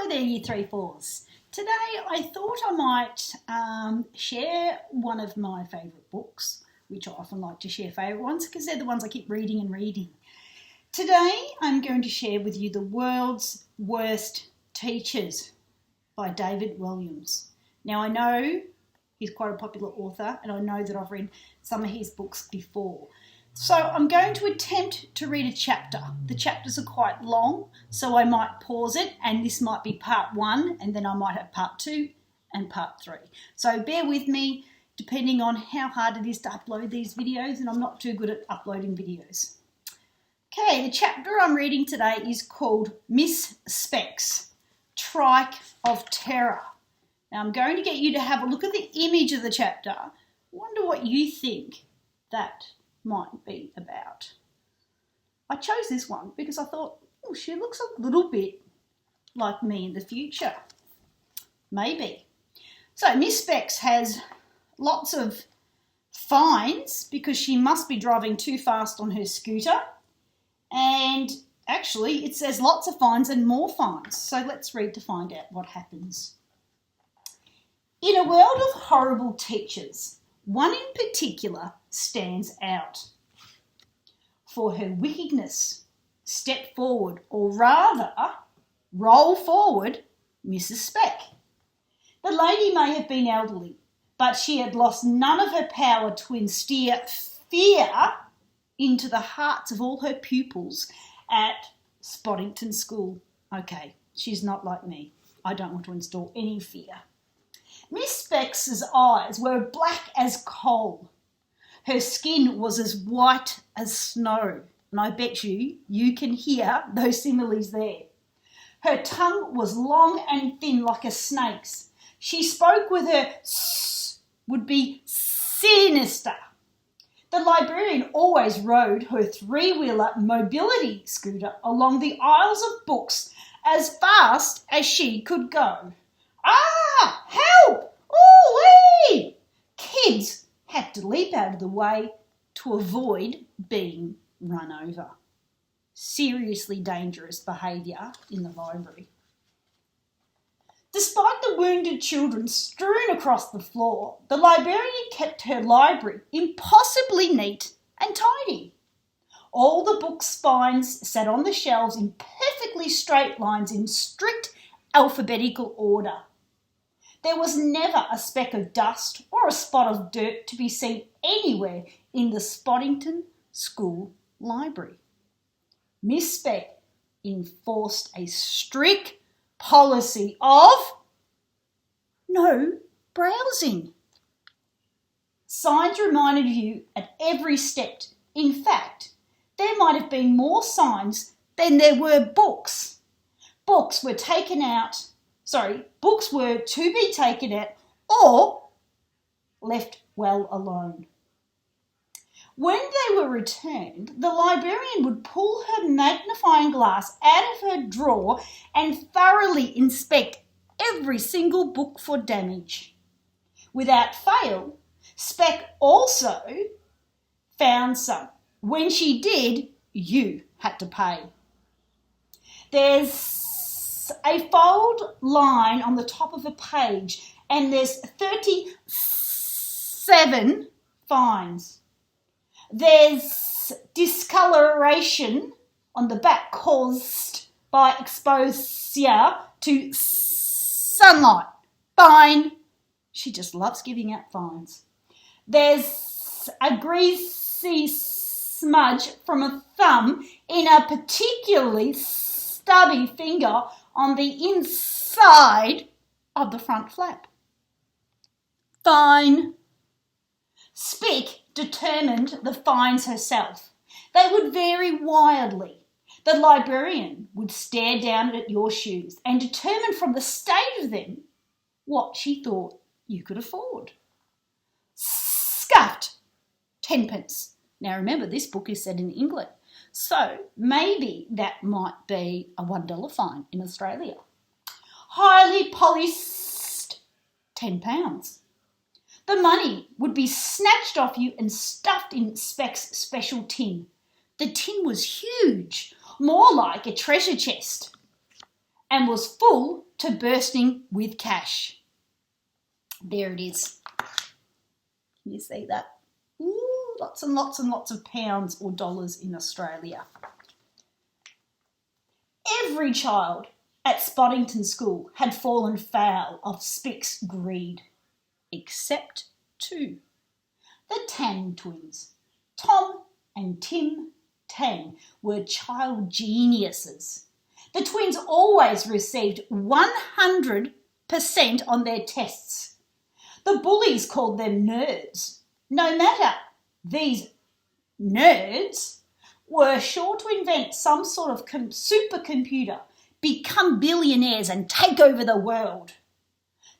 Hello there, Year 3 4s. Today I thought I might share one of my favourite books, which I often like to share favourite ones because they're the ones I keep reading and reading. Today I'm going to share with you The World's Worst Teachers by David Walliams. Now I know he's quite a popular author and I know that I've read some of his books before. So I'm going to attempt to read a chapter. The chapters are quite long, so I might pause it and this might be part 1 and then I might have part 2 and part 3. So bear with me depending on how hard it is to upload these videos, and I'm not too good at uploading videos. Okay, the chapter I'm reading today is called Miss Specs, Trike of Terror. Now I'm going to get you to have a look at the image of the chapter. I wonder what you think that might be about. I chose this one because I thought, oh, she looks a little bit like me in the future. Maybe. So Miss Specs has lots of fines because she must be driving too fast on her scooter. And actually it says lots of fines and more fines. So let's read to find out what happens. In a world of horrible teachers, one in particular stands out. For her wickedness, step forward, or rather, roll forward, Mrs. Speck. The lady may have been elderly, but she had lost none of her power to instill fear into the hearts of all her pupils at Spoddington School. Okay, she's not like me. I don't want to install any fear. Miss Specks's eyes were black as coal. Her skin was as white as snow, and I bet you can hear those similes there. Her tongue was long and thin like a snake's. She spoke with her would be sinister. The librarian always rode her three-wheeler mobility scooter along the aisles of books as fast as she could go. Ah, help! Ooh-wee! Kids had to leap out of the way to avoid being run over. Seriously dangerous behaviour in the library. Despite the wounded children strewn across the floor, the librarian kept her library impossibly neat and tidy. All the book spines sat on the shelves in perfectly straight lines in strict alphabetical order. There was never a speck of dust or a spot of dirt to be seen anywhere in the Spoddington School Library. Miss Speck enforced a strict policy of no browsing. Signs reminded you at every step. In fact, there might have been more signs than there were books. Books were to be taken out or left well alone. When they were returned, the librarian would pull her magnifying glass out of her drawer and thoroughly inspect every single book for damage. Without fail, Speck also found some. When she did, you had to pay. There's a fold line on the top of a page and there's 37 fines. There's discoloration on the back caused by exposure to sunlight. Fine. She just loves giving out fines. There's a greasy smudge from a thumb in a particularly stubby finger on the inside of the front flap. Fine. Speck determined the fines herself. They would vary wildly. The librarian would stare down at your shoes and determine from the state of them what she thought you could afford. Scuffed, 10p. Now remember, this book is set in England, so maybe that might be a $1 fine in Australia. Highly polished, £10. The money would be snatched off you and stuffed in Speck's special tin. The tin was huge, more like a treasure chest. and was full to bursting with cash. There it is. Can you see that? Ooh, lots and lots and lots of pounds or dollars in Australia. Every child at Spoddington School had fallen foul of Spick's greed, except two. The Tang twins. Tom and Tim Tang were child geniuses. The twins always received 100% on their tests. The bullies called them nerds. No matter, these nerds were sure to invent some sort of supercomputer, become billionaires and take over the world.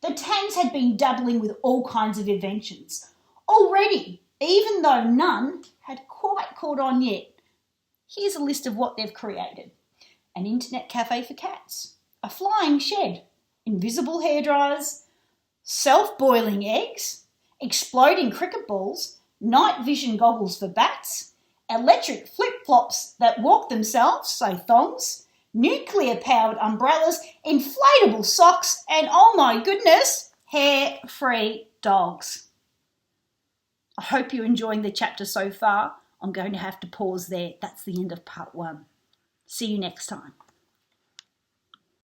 The Tangs had been dabbling with all kinds of inventions already, even though none had quite caught on yet. Here's a list of what they've created. An internet cafe for cats, a flying shed, invisible hairdryers, self-boiling eggs, exploding cricket balls, night vision goggles for bats, electric flip-flops that walk themselves, so thongs, nuclear-powered umbrellas, inflatable socks, and oh my goodness, hair-free dogs. I hope you're enjoying the chapter so far. I'm going to have to pause there. That's the end of part 1. See you next time.